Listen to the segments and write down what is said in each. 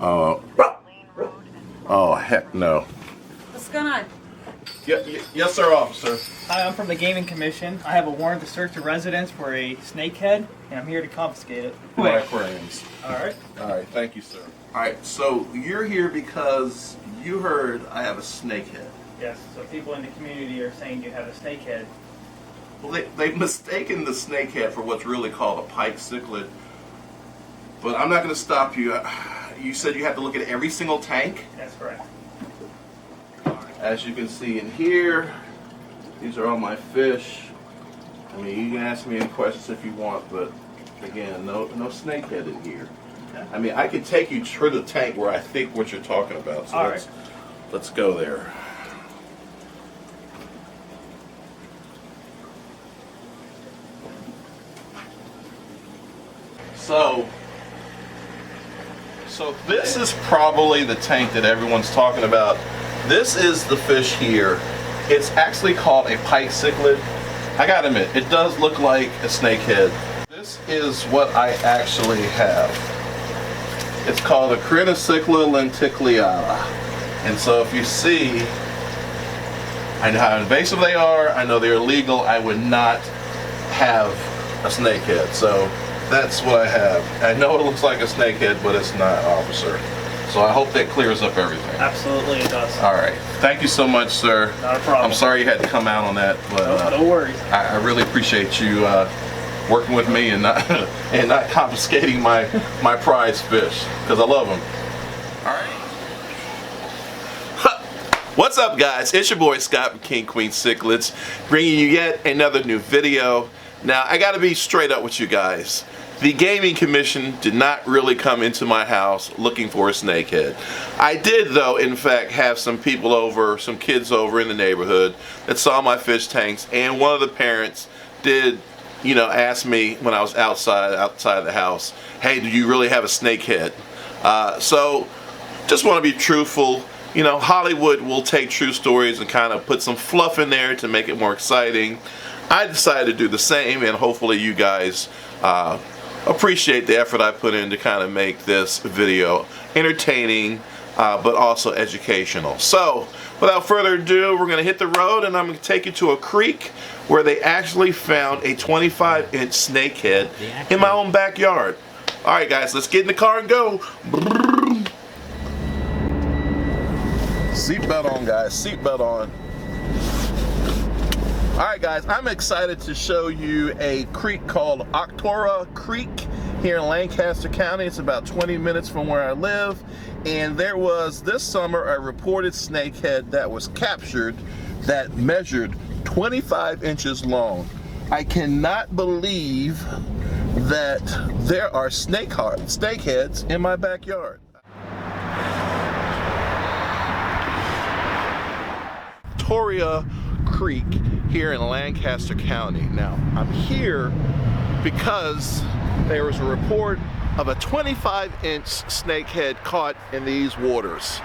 Oh, oh heck no. What's going on? Yes, sir, officer. Hi, I'm from the Gaming Commission. I have a warrant to search a residence for a snakehead, and I'm here to confiscate it. My friends. Alright. Alright, thank you, sir. Alright, so you're here because you heard I have a snakehead. Yes, so people in the community are saying you have a snakehead. Well, they've mistaken the snakehead for what's really called a Pike Cichlid. But I'm not going to stop you. You said you have to look at every single tank? That's correct. As you can see in here, these are all my fish. I mean, you can ask me any questions if you want, but again, no snakehead in here. Okay. I mean, I can take you to the tank where I think what you're talking about. So let's go there. So this is probably the tank that everyone's talking about. This is the fish here. It's actually called a Pike Cichlid. I gotta admit, it does look like a snakehead. This is what I actually have. It's called a crenicichla lenticulata. And so if you see, I know how invasive they are, I know they're illegal, I would not have a snakehead. So that's what I have. I know it looks like a snakehead, but it's not, officer. So I hope that clears up everything. Absolutely, it does. All right. Thank you so much, sir. Not a problem. I'm sorry you had to come out on that, but no worries. I really appreciate you working with me and not and not confiscating my prize fish, because I love them. All right. What's up, guys? It's your boy Scott from King Queen Cichlids, bringing you yet another new video. Now, I got to be straight up with you guys. The Gaming Commission did not really come into my house looking for a snakehead. I did, though, in fact, have some people over, some kids over in the neighborhood that saw my fish tanks, and one of the parents did, you know, ask me when I was outside the house, hey, do you really have a snakehead? So, just want to be truthful. You know, Hollywood will take true stories and kind of put some fluff in there to make it more exciting. I decided to do the same, and hopefully you guys appreciate the effort I put in to kind of make this video entertaining but also educational. So without further ado, we're going to hit the road, and I'm going to take you to a creek where they actually found a 25-inch snakehead in my own backyard. Alright guys, let's get in the car and go. Seatbelt on, guys, seatbelt on. Alright guys, I'm excited to show you a creek called Akhtar Creek here in Lancaster County. It's about 20 minutes from where I live, and there was this summer a reported snakehead that was captured that measured 25 inches long. I cannot believe that there are snakeheads in my backyard. Akhtar Creek here in Lancaster County. Now, I'm here because there was a report of a 25-inch snakehead caught in these waters.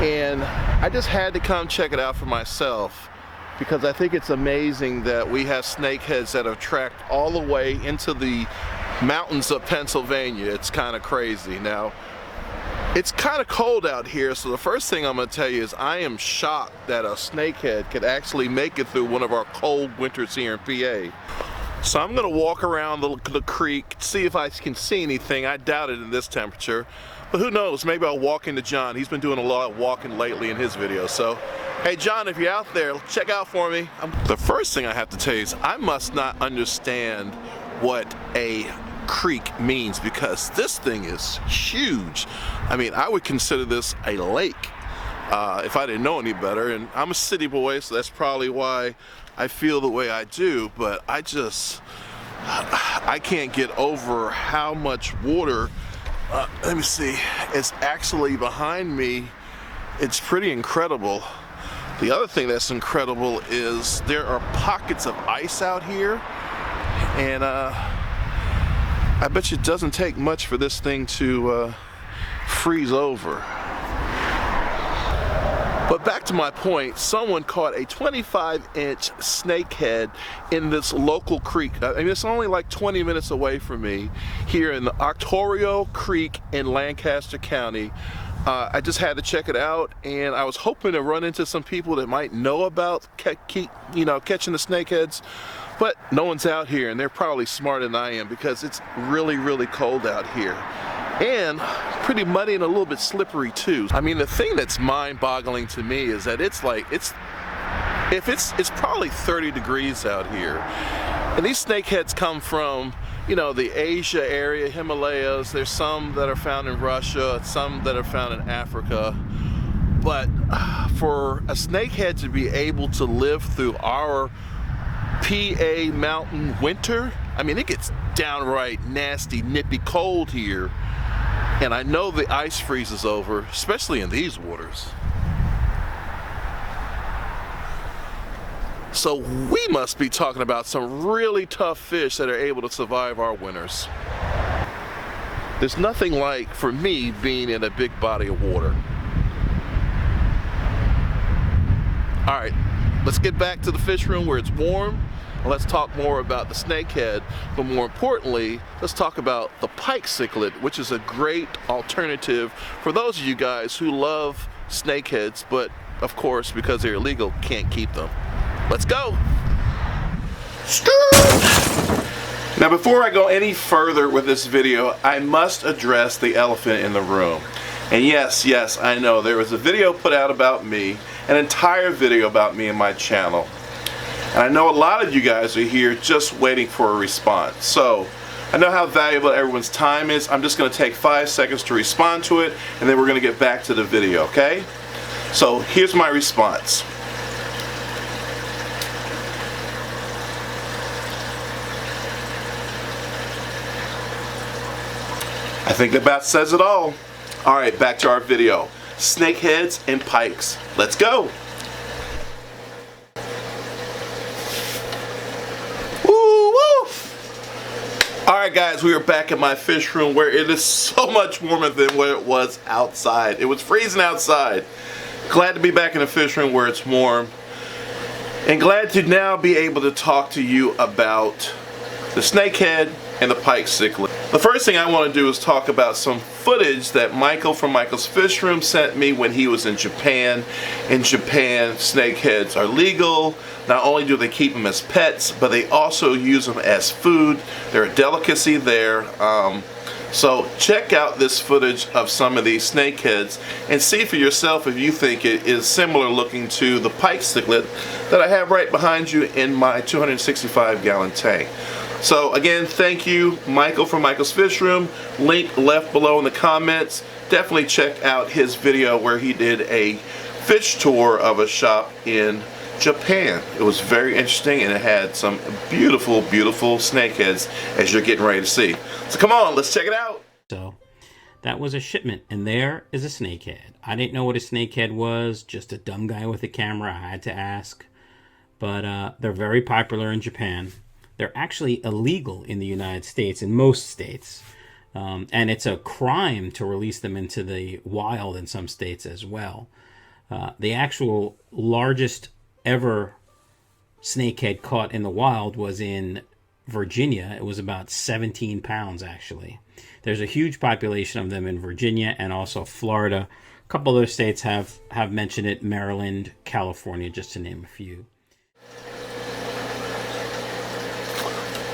And I just had to come check it out for myself, because I think it's amazing that we have snakeheads that have tracked all the way into the mountains of Pennsylvania. It's kind of crazy. Now, it's kind of cold out here, so the first thing I'm going to tell you is I am shocked that a snakehead could actually make it through one of our cold winters here in PA. So I'm going to walk around the creek, see if I can see anything. I doubt it in this temperature, but who knows, maybe I'll walk into John. He's been doing a lot of walking lately in his videos. So, hey John, if you're out there, check out for me. The first thing I have to tell you is I must not understand what a creek means, because this thing is huge. I mean, I would consider this a lake if I didn't know any better, and I'm a city boy, so that's probably why I feel the way I do, but I can't get over how much water, let me see, is actually behind me. It's pretty incredible. The other thing that's incredible is there are pockets of ice out here, and I bet you it doesn't take much for this thing to freeze over. But back to my point, someone caught a 25-inch snakehead in this local creek. I mean, it's only like 20 minutes away from me here in the Akhtar Creek in Lancaster County. I just had to check it out, and I was hoping to run into some people that might know about catching the snakeheads, but no one's out here, and they're probably smarter than I am because it's really, really cold out here. And pretty muddy and a little bit slippery too. I mean, the thing that's mind-boggling to me is that it's probably 30 degrees out here. And these snakeheads come from, the Asia area, Himalayas. There's some that are found in Russia, some that are found in Africa. But for a snakehead to be able to live through our PA mountain winter, I mean, it gets downright nasty, nippy cold here. And I know the ice freezes over, especially in these waters. So we must be talking about some really tough fish that are able to survive our winters. There's nothing like, for me, being in a big body of water. All right, let's get back to the fish room where it's warm. Let's talk more about the snakehead, but more importantly, let's talk about the Pike Cichlid, which is a great alternative for those of you guys who love snakeheads, but of course, because they're illegal, can't keep them. Let's go! Now, before I go any further with this video, I must address the elephant in the room. And yes, I know, there was a video put out about me, an entire video about me and my channel. And I know a lot of you guys are here just waiting for a response. So I know how valuable everyone's time is. I'm just going to take 5 seconds to respond to it, and then we're going to get back to the video, okay? So here's my response. I think that about says it all. All right, back to our video. Snakeheads and pikes. Let's go. Alright guys, we are back at my fish room where it is so much warmer than what it was outside. It was freezing outside. Glad to be back in the fish room where it's warm. And glad to now be able to talk to you about the snakehead and the Pike Cichlid. The first thing I want to do is talk about some footage that Michael from Michael's Fish Room sent me when he was in Japan. In Japan, snakeheads are legal. Not only do they keep them as pets, but they also use them as food. They're a delicacy there. So check out this footage of some of these snakeheads and see for yourself if you think it is similar looking to the Pike Cichlid that I have right behind you in my 265-gallon tank. So again, thank you, Michael from Michael's Fish Room. Link left below in the comments. Definitely check out his video where he did a fish tour of a shop in Japan. It was very interesting, and it had some beautiful, beautiful snakeheads, as you're getting ready to see. So come on, let's check it out. So that was a shipment, and there is a snakehead. I didn't know what a snakehead was, just a dumb guy with a camera. I had to ask. But they're very popular in Japan. They're actually illegal in the United States, in most states. And it's a crime to release them into the wild in some states as well. The actual largest ever snakehead caught in the wild was in Virginia. It was about 17 pounds, actually. There's a huge population of them in Virginia and also Florida. A couple other states have mentioned it, Maryland, California, just to name a few.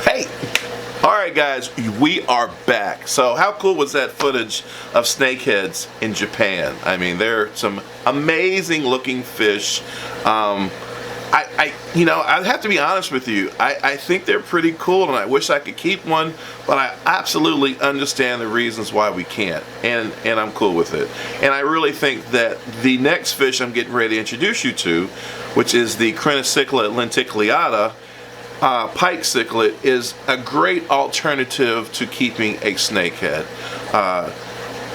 Hey! Alright guys, we are back. So how cool was that footage of snakeheads in Japan? I mean, they're some amazing looking fish. I have to be honest with you. I think they're pretty cool, and I wish I could keep one, but I absolutely understand the reasons why we can't, and I'm cool with it. And I really think that the next fish I'm getting ready to introduce you to, which is the crenicichla lenticulata, Pike Cichlid, is a great alternative to keeping a snakehead.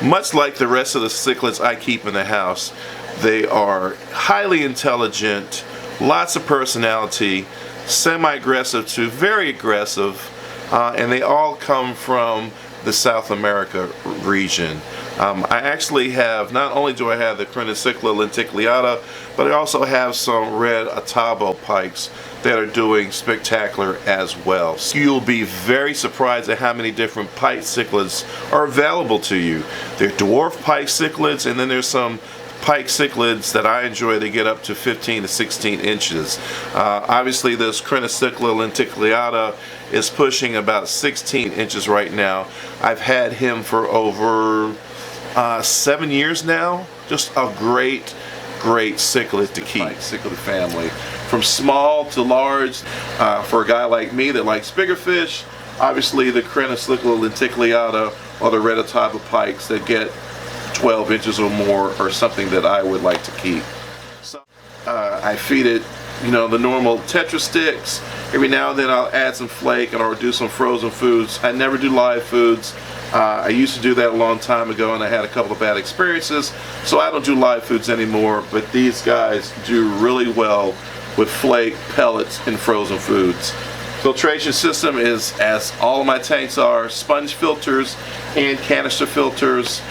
Much like the rest of the cichlids I keep in the house, they are highly intelligent, lots of personality, semi-aggressive to very aggressive, and they all come from the South America region. I actually have, not only do I have the crenicichla lenticulata, but I also have some red Otavo pikes that are doing spectacular as well. So you'll be very surprised at how many different pike cichlids are available to you. There are dwarf pike cichlids, and then there's some pike cichlids that I enjoy. They get up to 15 to 16 inches. Obviously this crenicichla lenticulata is pushing about 16 inches right now. I've had him for over 7 years now. Just a great cichlid to keep. Cichlid family, from small to large. For a guy like me that likes bigger fish, obviously the crenicichla lenticulata or the red Otavo pikes that get 12 inches or more are something that I would like to keep. So I feed it, you know, the normal Tetra sticks. Every now and then I'll add some flake and I'll do some frozen foods. I never do live foods. I used to do that a long time ago and I had a couple of bad experiences, so I don't do live foods anymore, but these guys do really well with flake, pellets, and frozen foods. Filtration system is, as all of my tanks are, sponge filters and canister filters.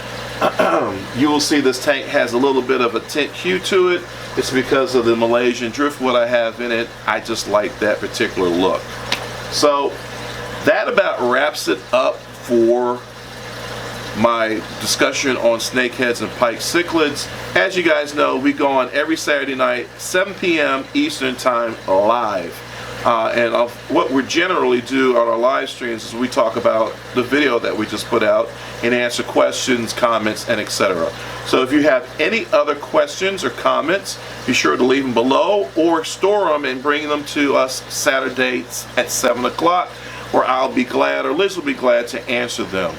You will see this tank has a little bit of a tint hue to it. It's because of the Malaysian driftwood I have in it. I just like that particular look. So that about wraps it up for my discussion on snakeheads and pike cichlids. As you guys know, we go on every Saturday night, 7 p.m. Eastern Time, live. And what we generally do on our live streams is we talk about the video that we just put out and answer questions, comments, and etc. So if you have any other questions or comments, be sure to leave them below or store them and bring them to us Saturdays at 7 o'clock, where I'll be glad, or Liz will be glad, to answer them.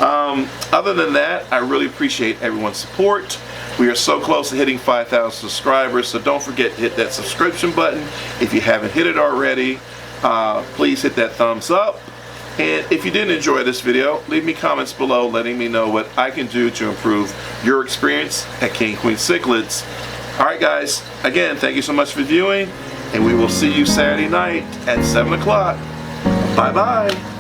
Other than that, I really appreciate everyone's support. We are so close to hitting 5,000 subscribers, so don't forget to hit that subscription button. If you haven't hit it already, please hit that thumbs up. And if you didn't enjoy this video, leave me comments below letting me know what I can do to improve your experience at King Queen Cichlids. Alright guys, again, thank you so much for viewing, and we will see you Saturday night at 7 o'clock. Bye bye.